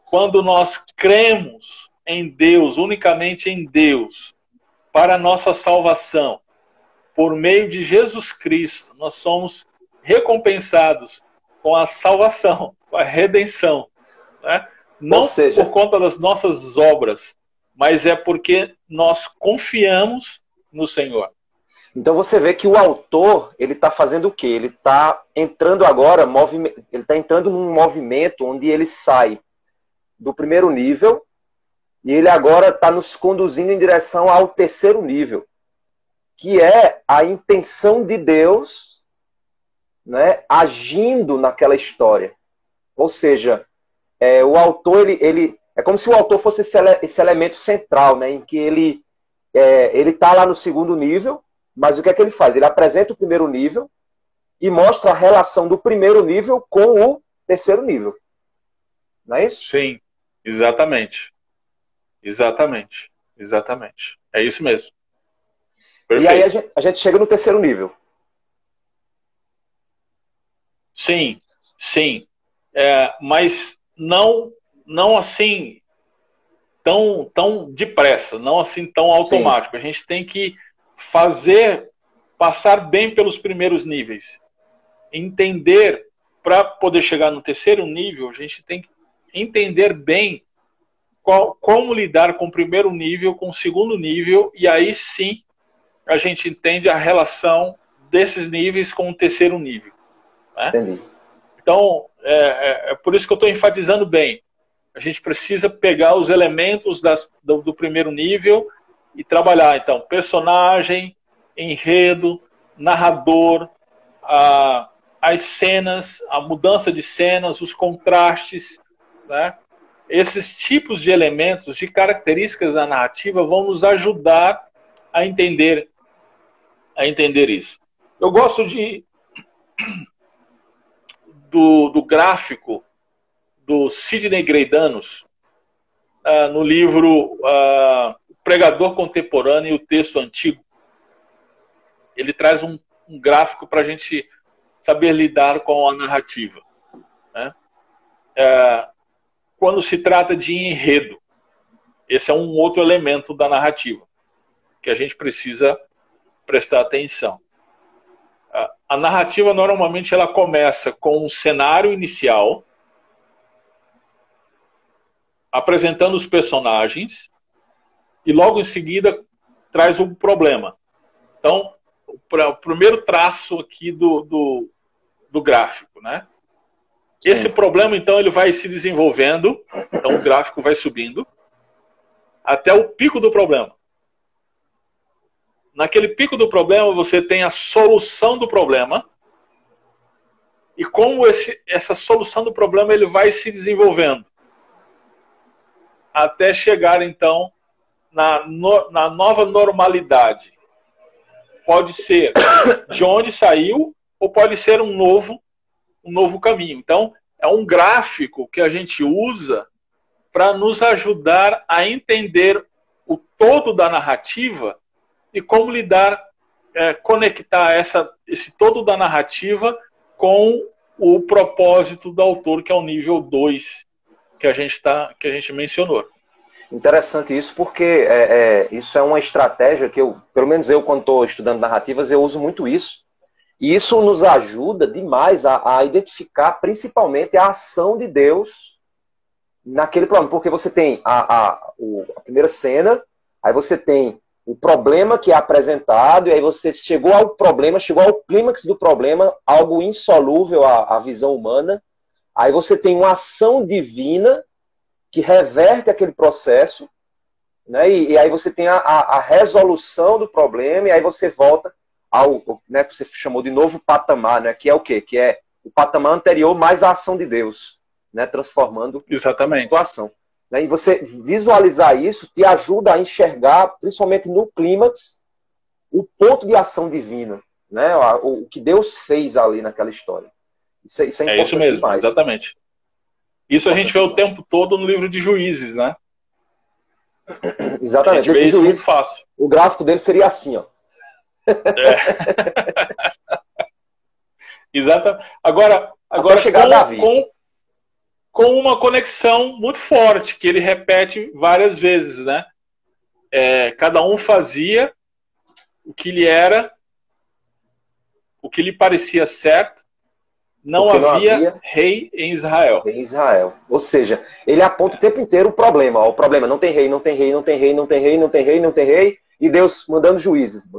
Quando nós cremos em Deus, unicamente em Deus, para a nossa salvação, por meio de Jesus Cristo, nós somos recompensados com a salvação, com a redenção, né? Não por conta das nossas obras, mas é porque nós confiamos no Senhor. Então você vê que o autor, ele está fazendo o quê? Ele está entrando agora, ele está entrando num movimento onde ele sai do primeiro nível e ele agora está nos conduzindo em direção ao terceiro nível, que é a intenção de Deus, né, agindo naquela história. Ou seja, o autor, ele é como se o autor fosse esse elemento central, né, em que ele está lá no segundo nível, mas o que é que ele faz? Ele apresenta o primeiro nível e mostra a relação do primeiro nível com o terceiro nível. Não é isso? Sim, exatamente. É isso mesmo. Perfeito. E aí a gente chega no terceiro nível. Sim. Mas não assim tão depressa, não assim tão automático. Sim. A gente tem que passar bem pelos primeiros níveis. Entender, para poder chegar no terceiro nível, a gente tem que entender bem como lidar com o primeiro nível, com o segundo nível, e aí sim a gente entende a relação desses níveis com o terceiro nível, né? Entendi. Então, é por isso que eu estou enfatizando bem. A gente precisa pegar os elementos do primeiro nível e trabalhar, então, personagem, enredo, narrador, as cenas, a mudança de cenas, os contrastes, né? esses tipos de elementos, de características da narrativa vão nos ajudar a entender isso. Eu gosto do gráfico do Sidney Greidanos, no livro O Pregador Contemporâneo e o Texto Antigo. Ele traz um gráfico para a gente saber lidar com a narrativa, né? Quando se trata de enredo, esse é um outro elemento da narrativa que a gente precisa prestar atenção. A narrativa, normalmente, ela começa com um cenário inicial, apresentando os personagens, e logo em seguida traz um problema. Então, o primeiro traço aqui do gráfico, né? Sim. Esse problema, então, ele vai se desenvolvendo, então o gráfico vai subindo, até o pico do problema. Naquele pico do problema, você tem a solução do problema, e como essa solução do problema ele vai se desenvolvendo, até chegar, então, na nova normalidade. Pode ser de onde saiu, ou pode ser um novo caminho. Então, é um gráfico que a gente usa para nos ajudar a entender o todo da narrativa e como lidar, conectar esse todo da narrativa com o propósito do autor, que é o nível 2 que a gente mencionou. Interessante isso, porque isso é uma estratégia que pelo menos eu, quando estou estudando narrativas, eu uso muito isso. E isso nos ajuda demais a identificar principalmente a ação de Deus naquele problema. Porque você tem a primeira cena, aí você tem o problema que é apresentado, e aí você chegou ao problema, chegou ao clímax do problema, algo insolúvel à visão humana. Aí você tem uma ação divina que reverte aquele processo, né? E aí você tem a resolução do problema, e aí você volta ao, né, que você chamou de novo patamar, né? Que é o quê? Que é o patamar anterior mais a ação de Deus, né? Transformando exatamente a situação. E você visualizar isso te ajuda a enxergar, principalmente no clímax, o ponto de ação divina, né? O que Deus fez ali naquela história. Isso é importante isso mesmo, demais. Exatamente. Isso a gente vê o tempo todo no livro de Juízes, né? Exatamente. A gente vê isso muito fácil. O gráfico dele seria assim, ó. Exato. Agora chegar a Davi. Com uma conexão muito forte, que ele repete várias vezes, né? Cada um fazia o que lhe parecia certo. Não havia rei em Israel. Em Israel. Ou seja, ele aponta o tempo inteiro o problema. O problema, não tem rei, não tem rei, não tem rei, não tem rei, não tem rei, não tem rei. E Deus mandando juízes.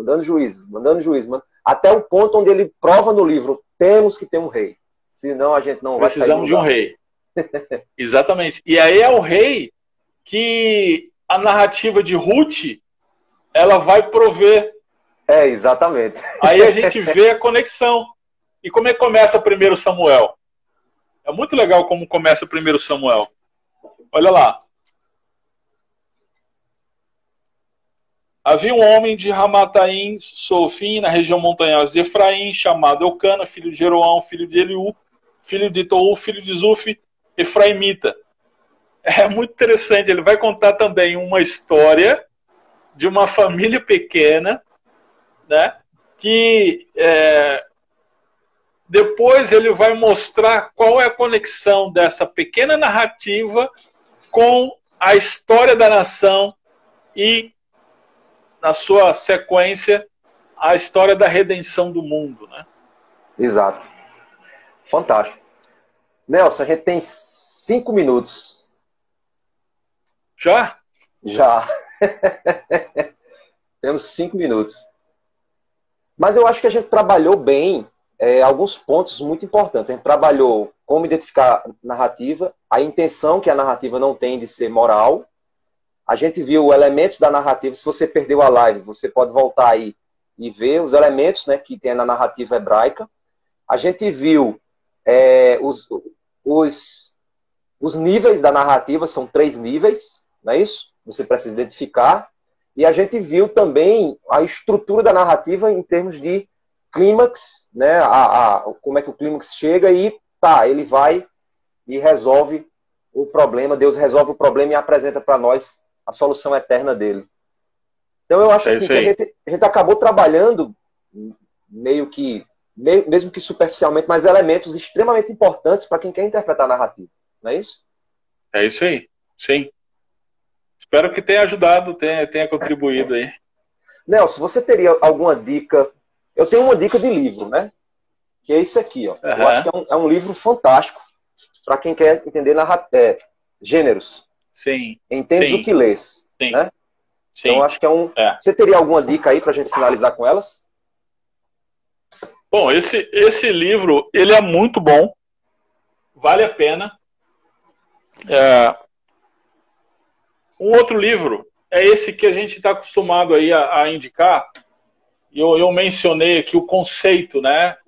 Até o ponto onde ele prova no livro, temos que ter um rei. Senão a gente não vai sair. Precisamos de um rei. Exatamente. E aí é o rei que a narrativa de Ruth, ela vai prover. Exatamente. Aí a gente vê a conexão. E como é que começa 1 Samuel? É muito legal como começa 1 Samuel. Olha lá. Havia um homem de Ramataim, Sofim, na região montanhosa de Efraim, chamado Eucana, filho de Jeroão, filho de Eliú, filho de Tou, filho de Zuf, efraimita. É muito interessante. Ele vai contar também uma história de uma família pequena, né, que depois ele vai mostrar qual é a conexão dessa pequena narrativa com a história da nação e, na sua sequência, a história da redenção do mundo, né? Exato. Fantástico. Nelson, a gente tem 5 minutos. Já? Já. Temos 5 minutos. Mas eu acho que a gente trabalhou bem alguns pontos muito importantes. A gente trabalhou como identificar narrativa, a intenção que a narrativa não tem de ser moral. A gente viu elementos da narrativa. Se você perdeu a live, você pode voltar aí e ver os elementos, né, que tem na narrativa hebraica. A gente viu os níveis da narrativa, são 3 níveis, não é isso? Você precisa identificar. E a gente viu também a estrutura da narrativa em termos de clímax, né? Como é que o clímax chega e ele vai e resolve o problema, Deus resolve o problema e apresenta para nós a solução eterna dele. Então eu acho assim, que a gente acabou trabalhando meio que, mesmo que superficialmente, mas elementos extremamente importantes para quem quer interpretar a narrativa. Não é isso? É isso aí, sim. Espero que tenha ajudado, tenha contribuído aí. Nelson, você teria alguma dica? Eu tenho uma dica de livro, né? Que é esse aqui, ó. Eu acho que é um livro fantástico para quem quer entender gêneros. Sim. Entende o que lês. Sim. Né? Sim. Então, acho que Você teria alguma dica aí para a gente finalizar com elas? Bom, esse livro, ele é muito bom. Vale a pena. Um outro livro é esse que a gente está acostumado aí a indicar. Eu mencionei aqui o conceito, né,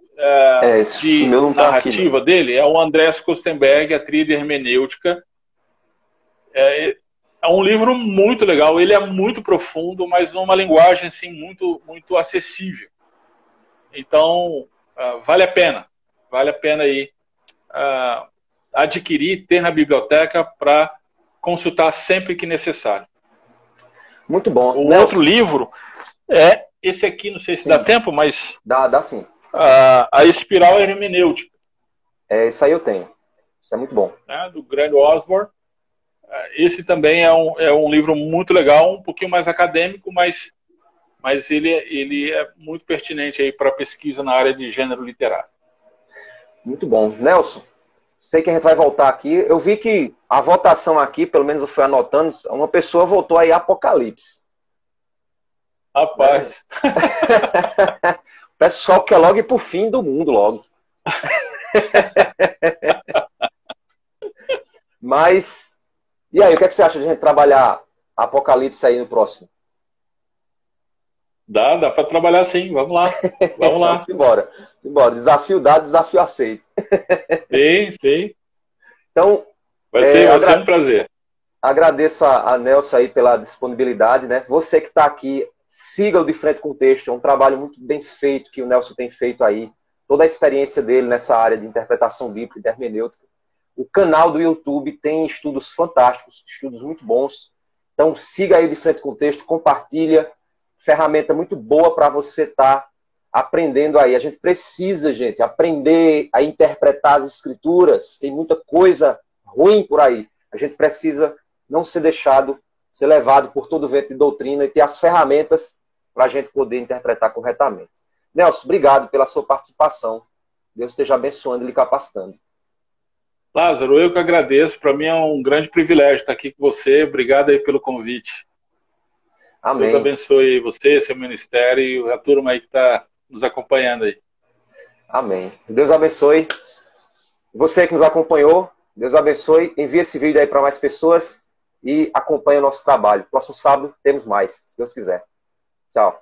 de narrativa dele. É o Andreas Kostenberg, A Tríade Hermenêutica. É um livro muito legal. Ele é muito profundo, mas numa linguagem assim, muito, muito acessível. Então, vale a pena. Vale a pena aí adquirir, ter na biblioteca para consultar sempre que necessário. Muito bom. O outro livro é esse aqui, não sei se dá tempo, mas... Dá sim. A Espiral Hermenêutica. Isso aí eu tenho. Isso é muito bom. Do Grant Osborne. Esse também é um livro muito legal, um pouquinho mais acadêmico, mas ele é muito pertinente aí para pesquisa na área de gênero literário. Muito bom. Nelson, sei que a gente vai voltar aqui. Eu vi que a votação aqui, pelo menos eu fui anotando, uma pessoa votou aí Apocalipse. Rapaz. O pessoal quer logo ir pro fim do mundo, logo. Mas, e aí, o que você acha de a gente trabalhar Apocalipse aí no próximo? Dá para trabalhar sim, vamos lá. Vamos lá. Embora. Desafio dado, desafio aceito. Sim. Então, vai ser um prazer. Agradeço a Nelson aí pela disponibilidade, né? Você que está aqui, siga o De Frente com o Texto, é um trabalho muito bem feito que o Nelson tem feito aí, toda a experiência dele nessa área de interpretação bíblica e de hermenêutica. O canal do YouTube tem estudos fantásticos, estudos muito bons. Então siga aí o De Frente com o Texto, compartilha, ferramenta muito boa para você estar aprendendo aí. A gente precisa, gente, aprender a interpretar as escrituras. Tem muita coisa ruim por aí. A gente precisa não ser levado por todo o vento de doutrina e ter as ferramentas para a gente poder interpretar corretamente. Nelson, obrigado pela sua participação. Deus esteja abençoando e lhe capacitando. Lázaro, eu que agradeço. Para mim é um grande privilégio estar aqui com você. Obrigado aí pelo convite. Amém. Deus abençoe você, seu ministério e a turma aí que está nos acompanhando aí. Amém. Deus abençoe. Você que nos acompanhou, Deus abençoe. Envie esse vídeo aí para mais pessoas e acompanhe o nosso trabalho. Próximo sábado temos mais, se Deus quiser. Tchau.